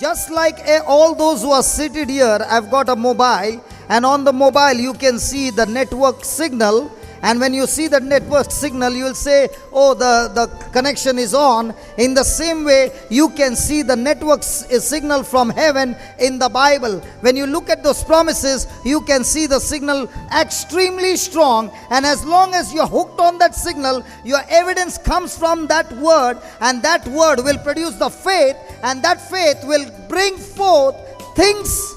Just like all those who are seated here have got a mobile, and on the mobile you can see the network signal, and when you see the network signal you will say, oh, the connection is on. In the same way you can see the network signal from heaven in the Bible. When you look at those promises, you can see the signal extremely strong, and as long as you are hooked on that signal, your evidence comes from that word, and that word will produce the faith, and that faith will bring forth things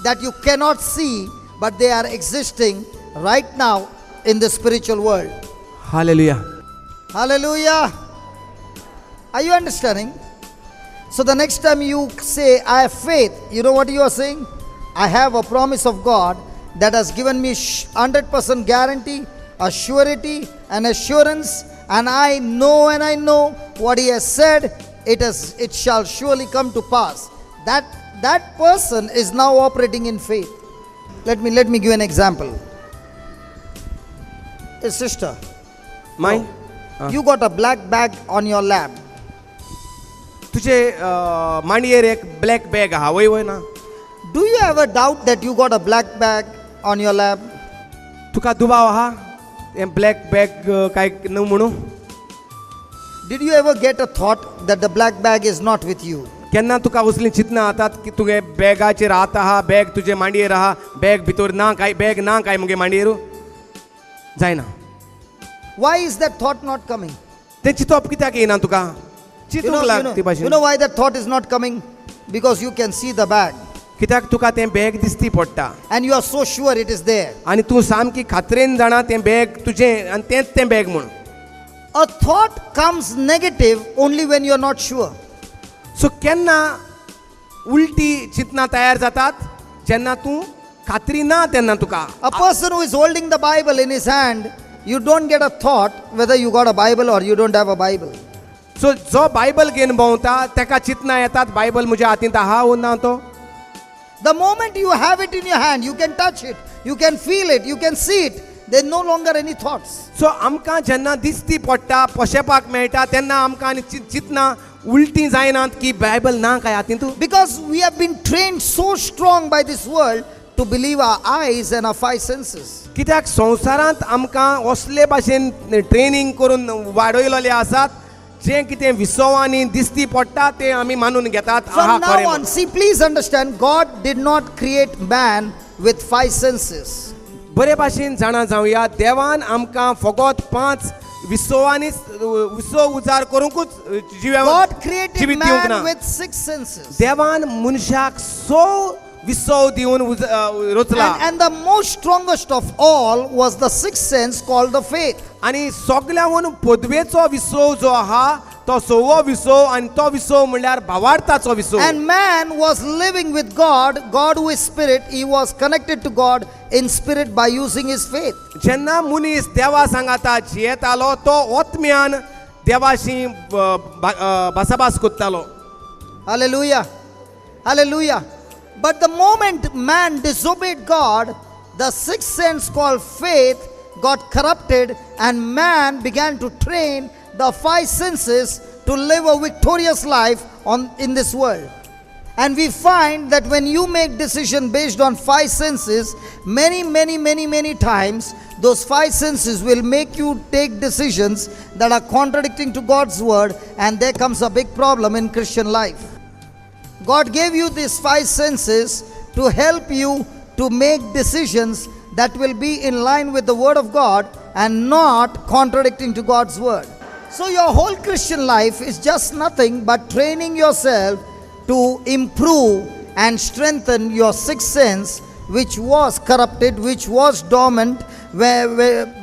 that you cannot see, but they are existing right now in the spiritual world. Hallelujah. Hallelujah. Are you understanding? So the next time you say, I have faith, you know what you are saying? I have a promise of God that has given me 100% guarantee, a surety, an assurance, and I know what He has said, it shall surely come to pass. That person is now operating in faith. Let me give you an example. A sister, Mine? you got a black bag on your lap. तुझे मांडयेर एक black bag आहा वय वय ना. Do you ever doubt that you got a black bag on your lap? तुका दुबाव आहा हें ब्लॅक बॅग काय न्हू म्हणू. Did you ever get a thought that the black bag is not with you? केन्ना तुका असलीं चिंतना जातात की तुगे बॅगाचेर हात आहा, बॅग तुजे मांडयेर आहा, बॅग भितर ना काय, बॅग ना काय मुगे मांडयेर जायना. Why is that thought not coming? तें चिंतप कित्याक येना तुका. चिंतूंक लाग ती You भाशेन. know why that thought is not coming? Because you can see the bag कित्याक तुका तें बॅग दिसती पडटा and you are so sure it is there. आनी तूं सामकी खात्रेन जाणा तें बॅग तुजें आनी तेंच तें बॅग म्हूण. A thought comes negative only when you are not sure. सो केन्ना उलटी चिंतना तयार जातात जेन्ना तूं खात्री ना तेन्ना तुका. A person who is holding the Bible in his hand, you don't get a thought whether you got a Bible or you don't have a Bible. सो जो बायबल घेवन भोंवता तेका चिंतना येतात बायबल म्हज्या हातींत आहा वो ना तो. The moment you have it in your hand, you can touch it, you can feel it, you can see it. There are no longer any thoughts. सो आमकां जेन्ना दिसती पडटा पोशेपाक मेळटा तेन्ना आमकां आनी चिंतना उलटी जायनात की बायबल ना काय हातींत. Because we have been trained so strong by this world to believe our eyes and our five senses. कित्याक संवसारांत आमकां असले भाशेन ट्रेनिंग करून वाडयलेले आसात जें कितें विसवांनी दिसती पडटा तें आमी मानून घेतात. From now on, see, please understand, God did not create man with five senses. बरे भाशेन जाणा जावया देवान आमकां फकत 5 विसवांनीच विसव उजार करूंकूच God created जिवीत दिवंक ना. man with 6 senses. देवान मनशाक 100 विसव दिवन रचला. And the most strongest of all was the sixth sense called the faith. आनी सगळ्याहून पदवेचो विसव जो आहा तो 6वो विसव आनी तो विसव म्हणल्यार भावार्थाचो विसव. And man was living with God, God who is spirit, he was connected to God in spirit by using his faith. जेन्ना मनीस देवा सांगाता जियेतालो तो आत्म्यान देवाशी भासाभास करतालो. Hallelujah. Hallelujah. But the moment man disobeyed God, the sixth sense called faith got corrupted, and man began to train the five senses to live a victorious life in this world. And we find that when you make decision based on five senses, many times those five senses will make you take decisions that are contradicting to God's word, and there comes a big problem in Christian life. God gave you these five senses to help you to make decisions that will be in line with the word of God and not contradicting to God's word. So your whole Christian life is just nothing but training yourself to improve and strengthen your sixth sense, which was corrupted, which was dormant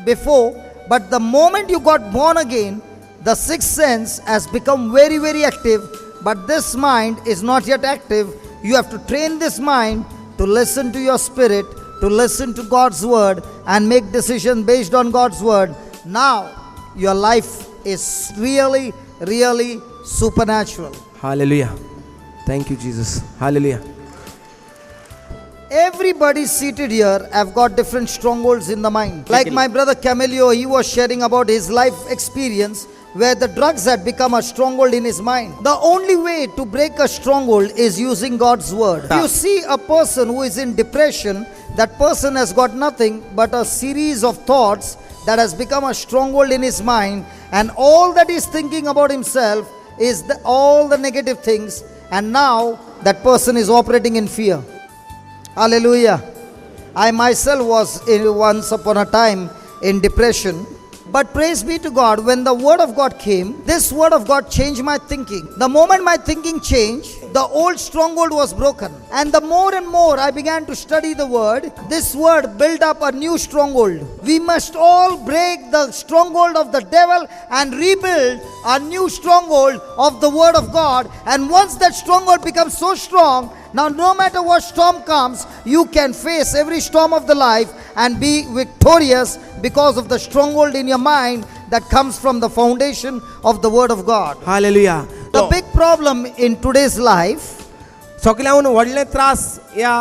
before. But the moment you got born again, the sixth sense has become very active. But this mind is not yet active. You have to train this mind to listen to your spirit, to listen to God's word and make decisions based on God's word. Now your life is really supernatural. Hallelujah. Thank you, Jesus. Hallelujah. Everybody seated here have got different strongholds in the mind. Like my brother Camilio, he was sharing about his life experience where the drugs had become a stronghold in his mind. The only way to break a stronghold is using God's word. If you see a person who is in depression, that person has got nothing but a series of thoughts that has become a stronghold in his mind, and all that he's thinking about himself is all the negative things, and now that person is operating in fear. Hallelujah. I myself was once upon a time in depression. But praise be to God, when the word of God came, this word of God changed my thinking. The moment my thinking changed, the old stronghold was broken. And the more and more I began to study the word, this word built up a new stronghold. We must all break the stronghold of the devil and rebuild a new stronghold of the word of God. And once that stronghold becomes so strong, now no matter what storm comes, you can face every storm of the life and be victorious because of the stronghold in your mind that comes from the foundation of the word of God. Hallelujah. The big problem in today's life, सगळ्याहून व्हडले त्रास या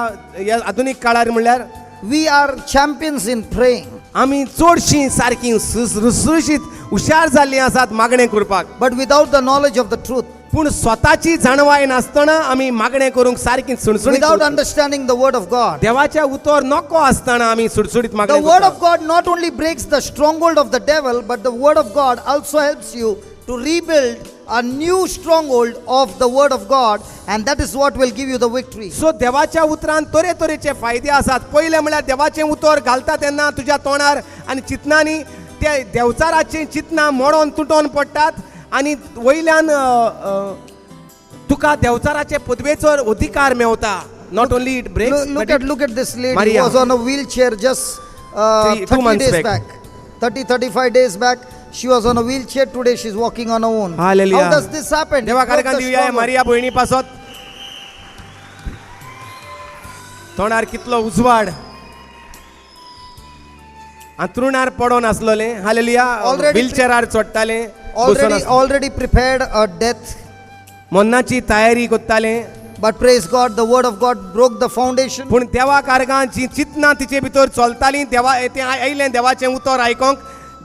आधुनिक काळार म्हणल्यार we are champions in praying, आमी चडशीं सारकीं सुसुशीत हुशार जाल्लीं आसात मागणें करपाक, but without the knowledge of the truth, पूण स्वताची जाणवाय नासतना आमी मागणें करूंक सारकीं सुणसुणीत without करतात. understanding the word of God. देवाच्या उतर नको आसतना आमी सुटसुटीत The मागणें word करतात. of God not only breaks the stronghold of the devil, but the word of God also helps you to rebuild a new stronghold of the word of God, and that is what will give you the victory. सो देवाच्या उतरान तरेतरेचे फायदे आसात. पयले म्हळ्यार देवाचें उतर घालता तेन्ना तुज्या तोंडार आनी चिंतनांनी ते देवचाराचें चिंतनां मोडोन तुटोन पडटात, आनी वयल्यान तुका देवचाराचे पदवेचो अधिकार Mewat. Not only it breaks, Look at this lady Maria. who was on a wheelchair just 2 30 months days back. 35 days back. She was on a wheelchair. Today she's walking on her own. Hallelujah. How does this happen? देवा It broke कारकान the Divya stronghold. Maria भयणी पासत तोंडार कितलो उजवाड अंतरुणार पडोन आसलोले. Hallelujah. Already- व्हीलचेरार चडटाले, बसून आसले. Already prepared a death. मरणाची तयारी करताले. But praise God, the word of God broke the foundation. पूण देवा कारकान जी चिंतनां तिचे भितर चलतालीं, देवा ते आयलें देवाचें उतर आयकोंक.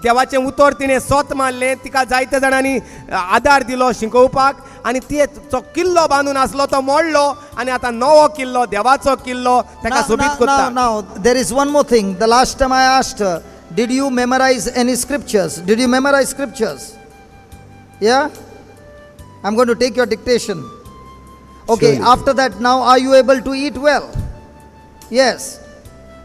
देवाचें उतर तिणें सोत मारलें, तिका जायत्या जाणांनी आदार दिलो शिकोवपाक, आनी तो किल्लो बांदून आसलो तो मोडलो, आनी आतां नवो किल्लो देवाचो किल्लो ताका सोबीत करता. Now, there is one more thing. The last time I asked her, did you memorize any scriptures? Did you memorize scriptures? Yeah? I'm going to take your dictation. Okay, Surely. after that, now are you able to eat well? Yes.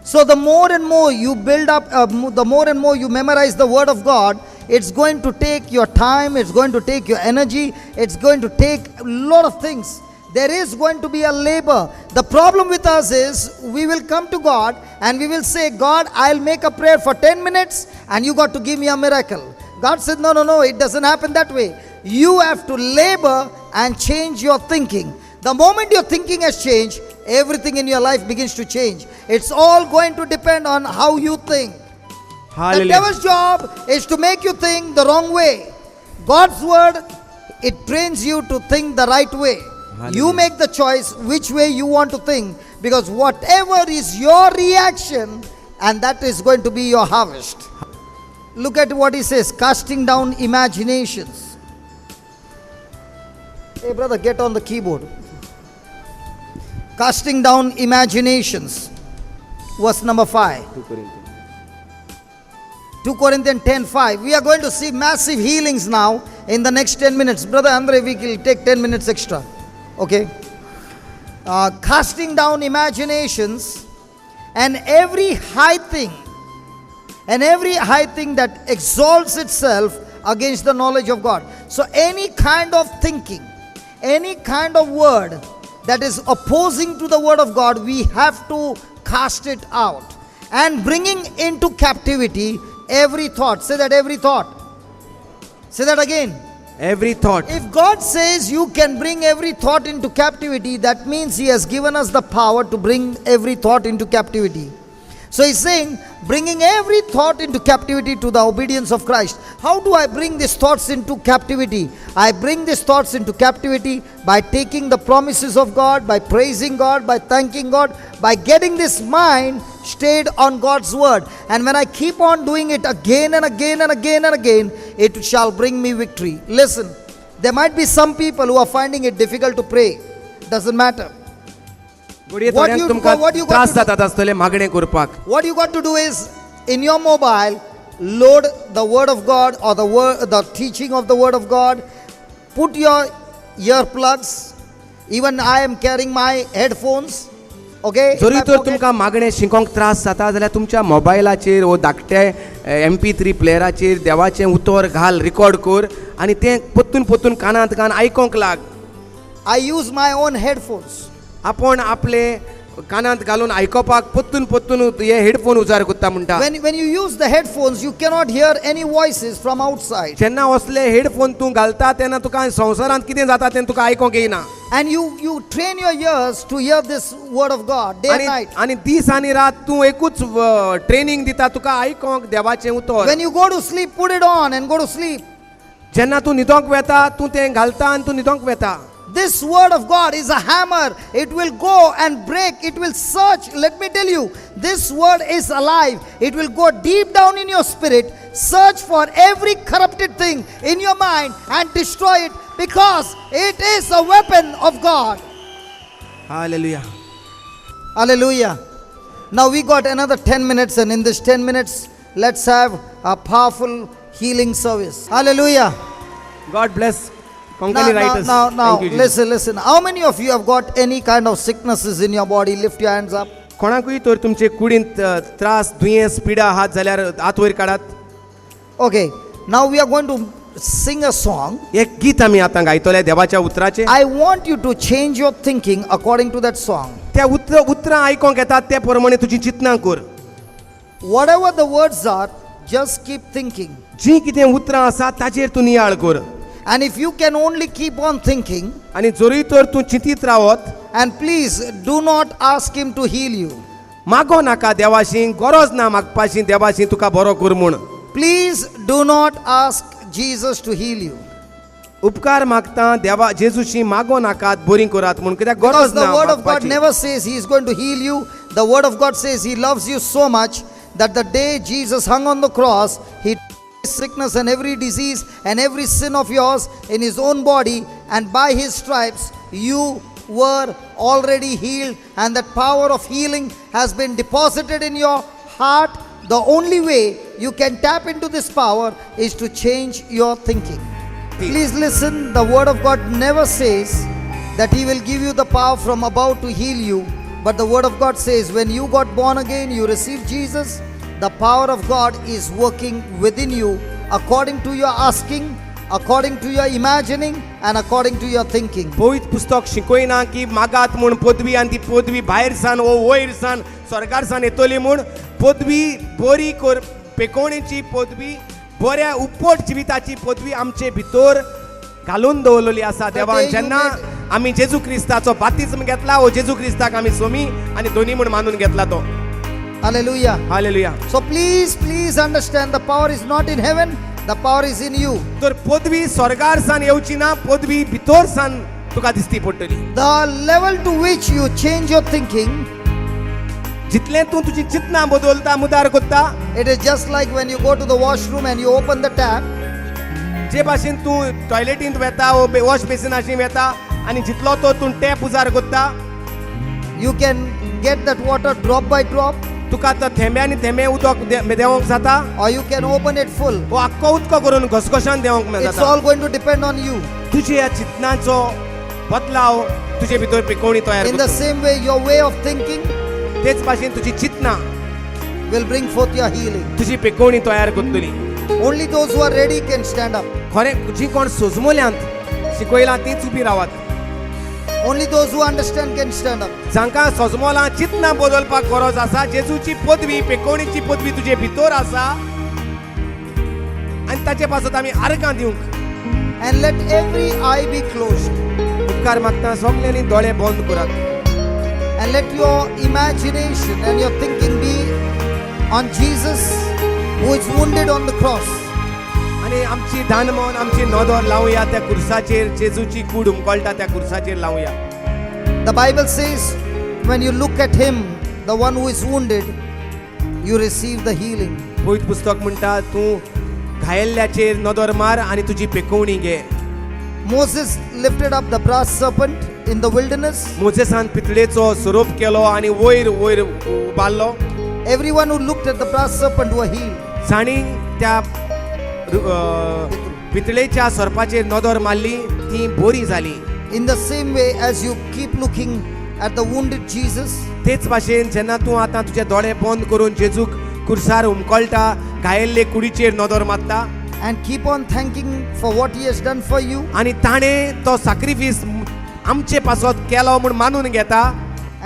So the more and more you build up, the more and more you memorize the word of God, it's going to take your time, it's going to take your energy, it's going to take a lot of things. There is going to be a labor. The problem with us is we will come to God and we will say, God, I'll make a prayer for 10 minutes and you got to give me a miracle. God said, no, it doesn't happen that way. You have to labor and change your thinking. The moment your thinking has changed, everything in your life begins to change. It's all going to depend on how you think. The Hallelujah. devil's job is to make you think the wrong way. God's word, it trains you to think the right way. Hallelujah. You make the choice which way you want to think, because whatever is your reaction, and that is going to be your harvest. Look at what he says, casting down imaginations. Hey brother, get on the keyboard. Casting down imaginations. Verse number 5. 2 Corinthians 10:5. We are going to see massive healings now in the next 10 minutes. Brother Andre, we will take 10 minutes extra. Okay. Casting down imaginations and every high thing that exalts itself against the knowledge of God. So any kind of thinking, any kind of word that is opposing to the word of God, we have to cast it out. And bringing into captivity every thought. Say that, every thought. Say that again. Every thought. If God says you can bring every thought into captivity, that means He has given us the power to bring every thought into captivity. So he's saying, bringing every thought into captivity to the obedience of Christ. How do I bring these thoughts into captivity? I bring these thoughts into captivity by taking the promises of God, by praising God, by thanking God, by getting this mind stayed on God's word. And when I keep on doing it again and again and again and again, it shall bring me victory. Listen, there might be some people who are finding it difficult to pray. Doesn't matter. घडये What थोड्यांक you- तुमकां what you got त्रास to do- जातात आसतले मागणें करपाक. What you got to do is, in your mobile, load the word of God or the teaching of the word of God. Put your earplugs. Even I am carrying my headphones. Okay. in zari my तर pocket. तुमकां मागणें शिकोंक त्रास जाता जाल्यार तुमच्या मोबायलाचेर वो धाकट्या MP3 प्लेयराचेर देवाचें उतर घाल, रिकॉर्ड कर आनी तें पत्तून पत्तून कानांत घाल आयकोंक लाग. I use my own headphones. आपण आपले कानांत घालून आयकोपाक पत्तून पत्तून हे हेडफोन उजार करता म्हणटा. When you use the headphones, you cannot hear any voices from outside. जेन्ना असले हेडफोन तूं घालता तेन्ना तुका संवसारांत कितें जाता तें तुका आयकोंक येना. And you train your ears to hear this word of God day and night. आनी दीस आनी रात तूं एकूच ट्रेनिंग दिता तुका आयकोंक देवाचें उतर. When you go to sleep, put it on and go to sleep. जेन्ना तूं न्हिदोंक वेता तूं तें घालता आनी तूं न्हिदोंक वेता. This word of God is a hammer. It will go and break. It will search. Let me tell you, this word is alive. It will go deep down in your spirit, search for every corrupted thing in your mind and destroy it, because it is a weapon of God. Hallelujah. Hallelujah. Now we got another 10 minutes, and in this 10 minutes, let's have a powerful healing service. Hallelujah. God bless Now, Konkani writers. now, Thank you, Jesus. listen. How many of you have got any kind of sicknesses in your body? Lift your hands up. कोणाकूय तर तुमचे कुडींत त्रास दुयेंस पिडा आहात जाल्यार हात वयर काडात. Okay, now we are going to sing a song. एक गीत आमी आतां गायतले देवाच्या उतराचे. I want you to change your thinking according to that song. त्या उतरां आयकोंक येतात ते प्रमाणे तुजी चिंतना कर. Whatever the words are, just keep thinking. जी कितें उतरां आसा ताचेर तूं नियाळ कर. And if you can only keep on thinking, आनी जरी तर तूं चिंतीत Rawat, and please do not ask Him to heal you. मागो नाका देवाशी, गरज ना मागपाची देवाशी तुका बरो कर म्हूण. Please do not ask Jesus to heal you. उपकार मागता देवा जेजूशी मागो नाकात, बोरी करात म्हूण, कित्याक Because गरज the ना word of God मागपाची. never says He is going to heal you. The word of God says He loves you so much that the day Jesus hung on the cross, He took sickness and every disease and every sin of yours in His own body, and by His stripes you were already healed, and that power of healing has been deposited in your heart. The only way you can tap into this power is to change your thinking. Please listen, the word of God never says that He will give you the power from above to heal you, but the word of God says when you got born again, you received Jesus, the power of God is working within you according to your asking, according to your imagining, and according to your thinking. पवित्र पुस्तक शिकयना की मागात म्हूण पदवी आनी ती पदवी भायर सान वो वयर सान सरकार सान येतली म्हूण. पदवी बरी कर, पेकोवणेची पदवी, बऱ्या उपट जिविताची पदवी आमचे भितर घालून दवरलेली आसा देवान. जेन्ना आमी जेजू क्रिस्ताचो बातिज्म घेतला, वो जेजू क्रिस्ताक आमी सोमी आनी दोनी म्हूण मानून घेतला तो. Hallelujah. Hallelujah. So please understand, the power is not in heaven, the power is in you. तर पदवी स्वर्गार सान येवची ना, पदवी भितर सान तुका दिसती पडटली. The level to which you change your thinking, जितले तूं तुजी चिंतना बदलता, मुदार करता, it is just like when you go to the washroom and you open the tap. जे भाशेन तूं टॉयलेटींत वेता, वॉश बेसिनाशी वेता आनी जितलो तो तूं टॅप उजार करता, You can get that water drop by drop, तुका तो थेंब्यानी थेंबे उदक देवंक जाता, or you can open it full. वो आख्खो उदको करून घसघशान देवंक It's जाता. all going to depend on you. तुजे ह्या चिंतनाचो बदलाव तुजे भितर पिकोवणी तयार In the करता. same way, your way of thinking तेच भाशेन तुजी चिंतना will bring forth your healing. तुजी पिकोवणी तयार करतली. Only those who are ready can stand up. खरें जी कोण सोजमोल्यांत शिकयलां तीच उबी रावात. Only those who understand can stand up. जांकां सोजमोलां चिंतना बदलपाक गरज आसा, जेजूची पदवी, पेकोवणीची पदवी तुजे भितर आसा, आनी ताचे पासत आमी आर्गां दिवंक. And let every eye be closed. उपकार मागता सगल्यांनी दोळे बंद करात. And let your imagination and your thinking be on Jesus who is wounded on the cross. आणि आमची दान म्हणून आमची नदर लावूया त्या कुर्साचेर जेजूची कूड उमकळटा त्या कुर्साचेर लावूया. The Bible says, when you look at him, the one who is wounded, you receive the healing. पवित्र पुस्तक म्हणटा तूं घायल्ल्याचेर नदर मार आणि तुजी पेकवणी घे. Moses lifted up the brass serpent in the wilderness. मोसेसान पितळेचो स्वरूप केलो आणि वयर वयर उबारलो. Everyone who looked at the brass serpent were healed. जाणी त्या पितळेच्या सर्पाचेर नदर मारली ती बरी जाली. In the same way, as you keep looking at the wounded Jesus, तेच भाशेन जेन्ना तूं आतां तुजे दोळे बंद करून जेजूक कुर्सार उमकळटा घायल्ले कुडीचेर नदर मारता and keep on thanking for what he has done for you, आणि ताणें तो सॅक्रिफीस आमचे पासत केलो म्हूण मानून घेता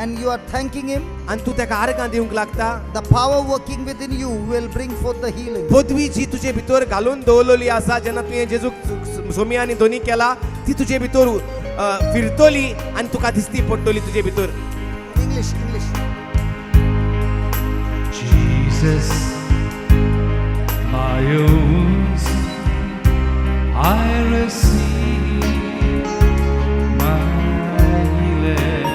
and you are thanking him, आणि तूं तेका आर्गां दिवंक लागता. the power working within you will bring forth the healing. पदवी जी तुजे भितर घालून दवरलेली आसा जेन्ना तुवें जेजूक सोमी आनी दोनी केला ती तुजे भितर फिरतली आनी तुका दिसती पडटली तुजे भितर. English. Jesus, by your wounds I receive my healing.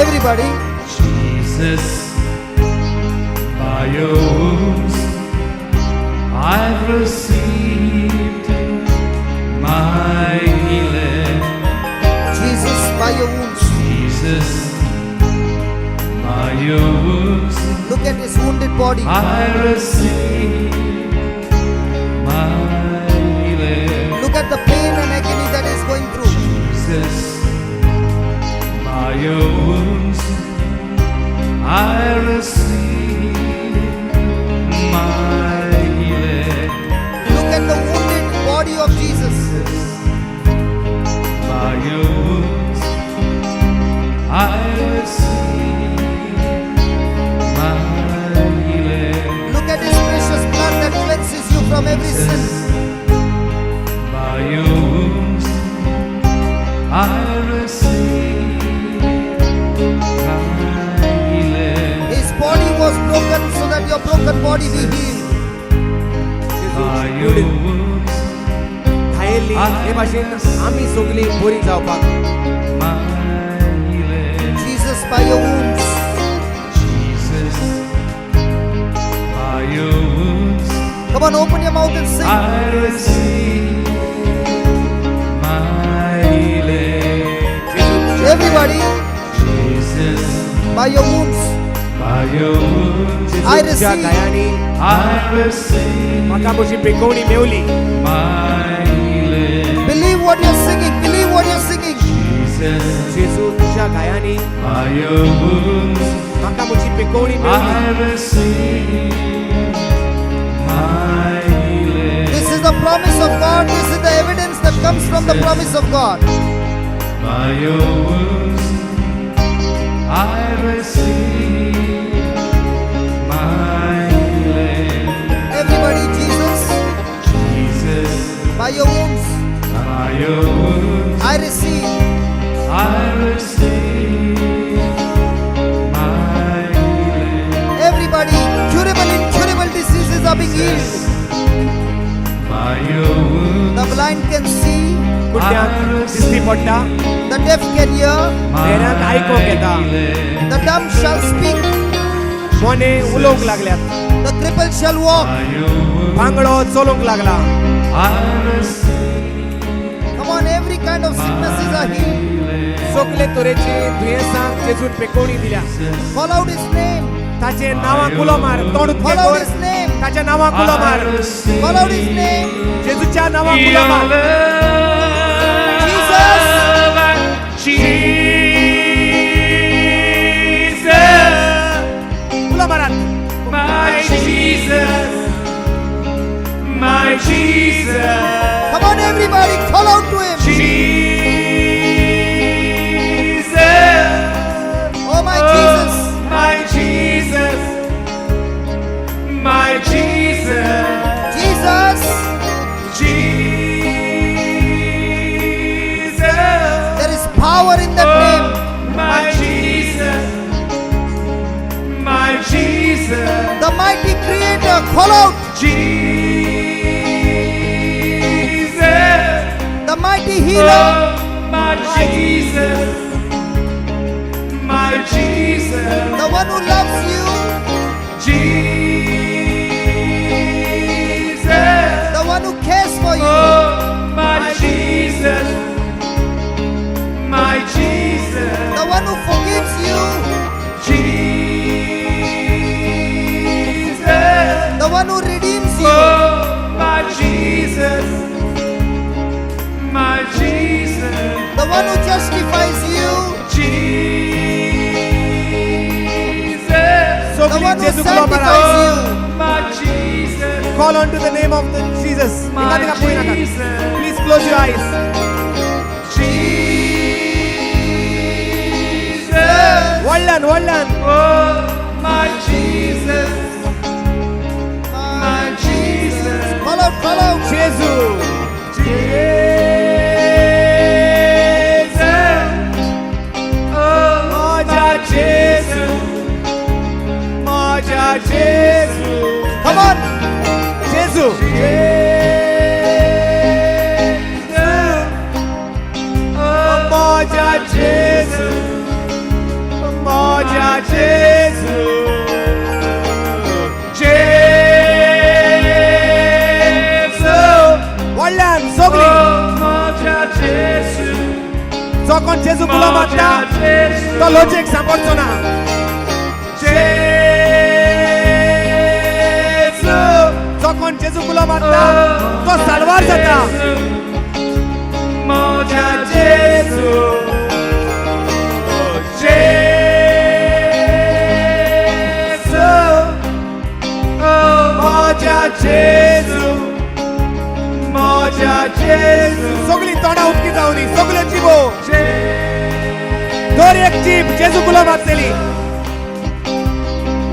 Everybody, Jesus, by your wounds I've received my healing. Jesus, by your wounds. Jesus, by your wounds Look at his wounded body. I receive my healing. Look at the pain and agony that he is going through. Jesus, by your wounds I receive my healing. Look at the wounded body of Jesus. By your wounds I receive my healing. Look at his precious blood that cleanses you from every sin. By your wounds I receive my healing. His body was broken so that your broken body be healed. By your wounds घायल्ली हे भाशेन आमी सगळीं बरी जावपाक. my healing. Jesus, by your wounds. Jesus, by your wounds Come on, open your mouth and sing. I receive my healing. Everybody, Jesus, by your wounds. by your wounds I जेजूच्या receive. गायांनी I receive म्हाका म्हजी पेकवणी मेवली. my healing. Believe what you're singing. Believe what you're singing. Jesus, जेजू तुझ्या गायांनी by your wounds म्हाका म्हजी पेकवणी मेवली. I receive my healing. This is the promise of God. This is the evidence that comes from the promise of God. By your wounds I receive my healing. Everybody, Jesus, Jesus, by your wounds, by your wounds I receive. I receive my healing. Everybody, curable, incurable diseases are being healed. By your wounds The blind can see, कुड्यांक दिसती पडटा, the deaf can hear, बेऱ्यांक आयकोंक येता, the dumb shall speak, मोने उलोवंक लागल्यात, the crippled shall walk. by your wounds भांगडो चलोवंक लागला. I receive Come on, every kind of sicknesses are healed. सगळे तरेची दुयेंसांक जेजून पेकवणी दिल्या. Call out his name. ताचे नांवाक उलो मार, तोंड उक्तें Call out कर, his name. ताच्या नांवाक उलो मार, Call out his name. जेजूच्या नांवाक उलो मार. Jesus. Jesus, उलो मारात. my Jesus, my Jesus, Come on, everybody, call out to him. Jesus, Oh, my Jesus. my Jesus, my Jesus, Jesus. Jesus, There is power in that name. my Jesus, my Jesus. The call out. Jesus. The mighty healer. Oh, my Jesus. My Jesus. The one who loves you. Jesus. The one who cares for you. Oh, my Jesus. My Jesus. The one who forgives you. Jesus. The one who redeems you. Oh, my Jesus. My Jesus. The one who justifies you. Jesus. The one who sanctifies you. My Jesus. Call on to the name of the Jesus. My Jesus. Please close your eyes. Jesus. Wallan. Oh, my Jesus. My Jesus. Call out, call out. Jesus. Jesus. Oh, my Jesus. Moja Jesus. Come on. Jesus. Moja Jesus. Moja Jesus. Jesus. Wallan, sogli. Dokąd Jezu było matka, to ludzie samotna. Jezu. Dokąd Jezu było matka, to salvar zata. Moja Jesu. Jezu. Moja Jezu. Moja Jezu. Sogli तोंडा उठकी जाऊनी, सगळे जीवो. दर एक जीव जेजू गुलाम असलेली.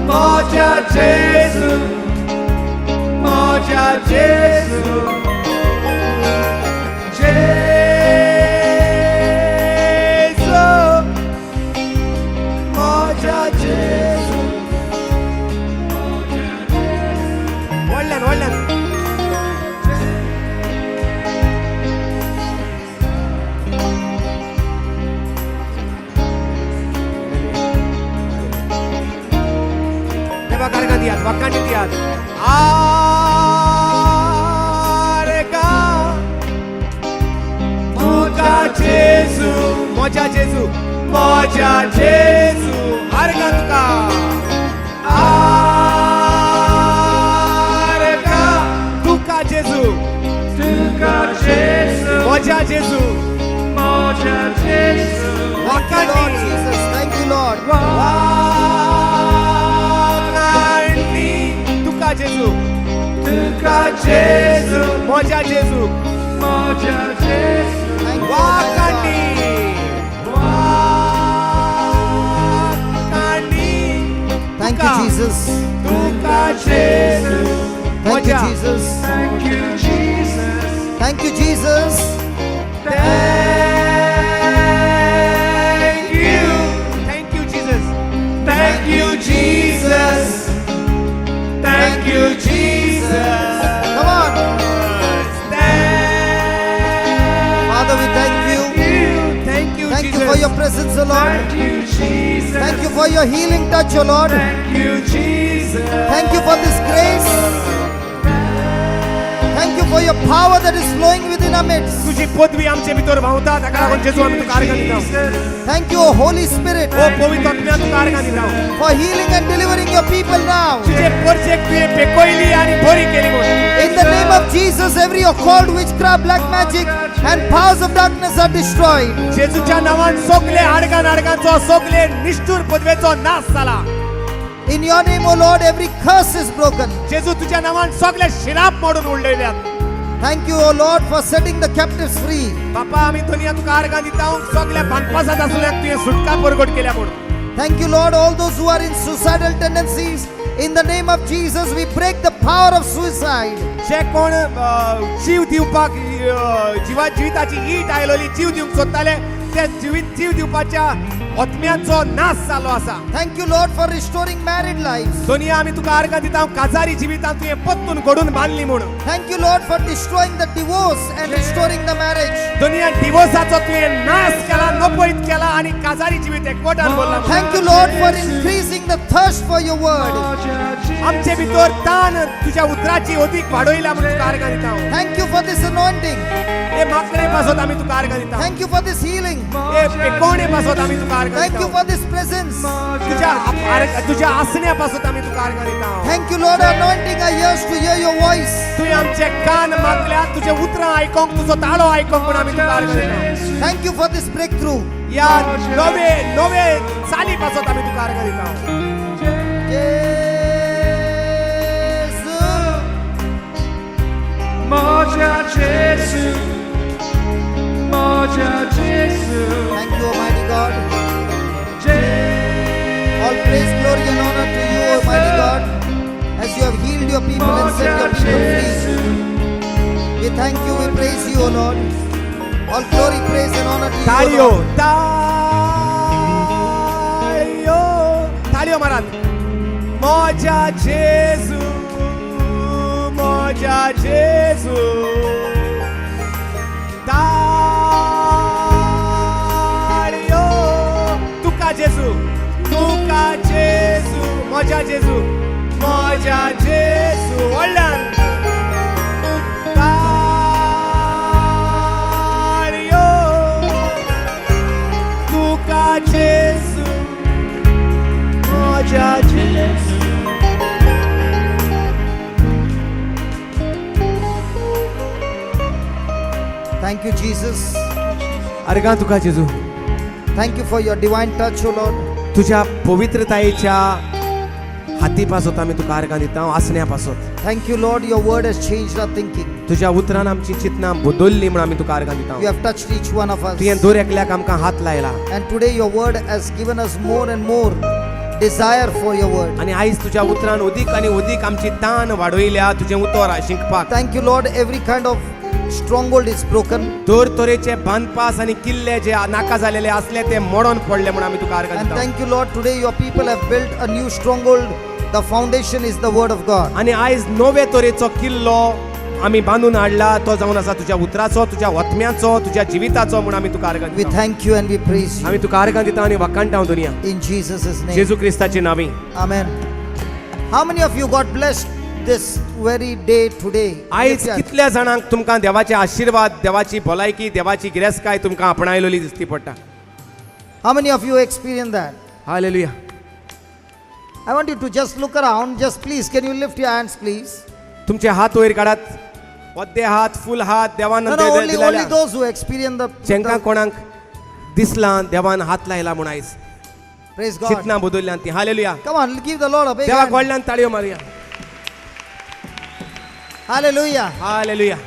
Moja Jezu. Moja Jezu. Jesu. Moja Jesu. Wallan. Coba karena dia, bahkan dia. Areka, Moja Jesu, Moja Jesu, Moja Jesu, Areka tuka. Areka, tuka Jesu, Tuka Jesu. Moja Jesu, Moja Jesu. bahkan Lord dia. Jesus. Thank you, Lord. Wakani, tuka Jesu, Tuka Jesu. Moja Jesu, Moja Jesu. Thank you, wakani, wakani, Thank you, Jesus. tuka Jesu, Thank you, Moja. Jesus. Thank you, Jesus. Thank you, Jesus. Thank you, Jesus. Thank you, Jesus. Thank you, Jesus. Come on. Father, we thank you. Thank you, Thank Jesus. you for your presence, O Lord. Thank you, Jesus. Thank you for your healing touch, O Lord. Thank you, Jesus. Thank you for this grace. Thank you for your power that is flowing within our midst. तुझी पदवी आमचे भितर व्हावता ताका लागून जेजू आमी तुका आर्गां दिता Thank you, O Holy Spirit, ओ पवित्र आत्म्या तुका आर्गां दिता for healing and delivering your people now. तुझे परचेक तुवें पेकोयली आनी बरी केली म्हूण In the name of Jesus, every occult, witchcraft, black magic, and powers of darkness are destroyed. जेजूच्या नांवान सगळे आडगांचो सगळे निष्ठूर पदवेचो नाश जाला In your name, O Lord, every curse is broken. जेजू तुझ्या नांवान सगळे शिराप मोडून उडयल्यात Thank you, O Lord, for setting the captives free. बापा आमी दुनिया तुका आर्गां दिता सगळ्या भानपासात आसल्याक तुवें सुटका परगट केल्या म्हूण Thank you, Lord, all those who are in suicidal tendencies. In the name of Jesus, we break the power of suicide. जे कोण जीव दिवपाक जिविताची ईट आयलोली जीव दिवंक सोदताले ते जीव दिवपाच्या आत्म्यांचो नाश जालो आसा. Thank you, Lord, for restoring married lives. Doniya आमी तुका आर्गां दिता काजारी जिवितांत तुवें पत्तून घडून बांदली म्हणून. Thank you, Lord, for destroying the divorce and restoring the marriage. Doniya डिवोर्साचो तुवें नाश केला, नपयत केला आणि काजारी जिवीत एकवटान बोलला. Thank you, Lord, for increasing the thirst for your word. आमचे भितर तान तुझ्या उतराची अदीक वाडयला म्हणून तुका आर्गां दिता. Thank you for this anointing. हे माकणे पासत आमी तुका आर्गां दिता. Thank you for this healing. हे कोणे पासत आमी तुका आर्गां Thank you दिता. for this presence. तुझ्या आसण्या पासत आमी तुका आर्गां दिता. Thank you, Lord, anointing our ears to hear your voice. तुवें आमचे कान मागल्या तुझे उतरां आयकोंक तुजो ताळो आयकोंक म्हणून आमी तुका आर्गां दिता. Thank you for this breakthrough. या नवे चाली पासत आमी तुका आर्गां दिता. Jesus. Moja Jesu, Moja Jesu, Thank you, Almighty God. All Jesu, praise, glory, and honor to you, Almighty God, as you have healed your people and set your people free. We thank you, we praise you, O Lord. All glory, praise, and honor to you, O ताळयो Lord. ताळयो ताळयो मारात. मोजा जेजू मोजा जेजू ताळयो तुका जेजू मोजा जेजू व्हडल्यान ताळयो तुका जेजू मोजा जेजू. Thank you, Jesus. आर्गां तुका जेजू. Thank you for your divine touch, O Lord. तुझ्या पवित्रतायेच्या हाती पासत आमी तुका आर्गां दिता, आसण्या पासत. Thank you, Lord, your word has changed our thinking. तुझ्या उतरान आमची चिंतना बदलली म्हणून आमी तुका आर्गां दिता. You have touched each one of us. तुवें दर एकल्याक आमकां हात लायला And today your word has given us more and more desire for your word. आणि आयज तुझ्या उतरान अदीक आनी अदीक आमची तान वाडयल्या तुजें उतर शिंकपाक. Thank you, Lord, every kind of stronghold is broken. दर तरेचे बांदपास आनी किल्ले जे नाका जालेले असले ते मोडोन पडले म्हणून आमी तुका आर्गां And दिता. thank you, Lord, today your people have built a new stronghold. The foundation is the word of God. आणि आयज नवे तरेचो किल्लो आमी बांदून हाडला तो जावन आसा तुज्या उतराचो, तुज्या आत्म्याचो, तुज्या जिविताचो म्हणून आमी तुका आर्गां We दिता. thank you and we praise you. आमी तुका आर्गां दिता आनी वकांटाव दुनिया In Jesus' name. Jeju क्रिस्ताचे नांवी. Amen. How many of you got blessed this very day today? आयज Lift your- कितल्या जाणांक तुमकां देवाचे आशीर्वाद, देवाची भलायकी, देवाची गिरेस्काय तुमकां आपणायलेली दिसती पडटा. How many of you experienced that? Hallelujah. I want you to just look around. Just please, can you lift your hands, please? तुमचे हात वयर काढात. वद्दे हात, फुल हात देवान No, no, only those who experience जेंका the कोणाक दिसला देवान हात लायला म्हूण आयज praise God. चिंतना बदलल्यान ती. Hallelujah. Come on, give the Lord a big देवाक hand. व्हडल्यान ताळयो मारया. Hallelujah. हालेलुया.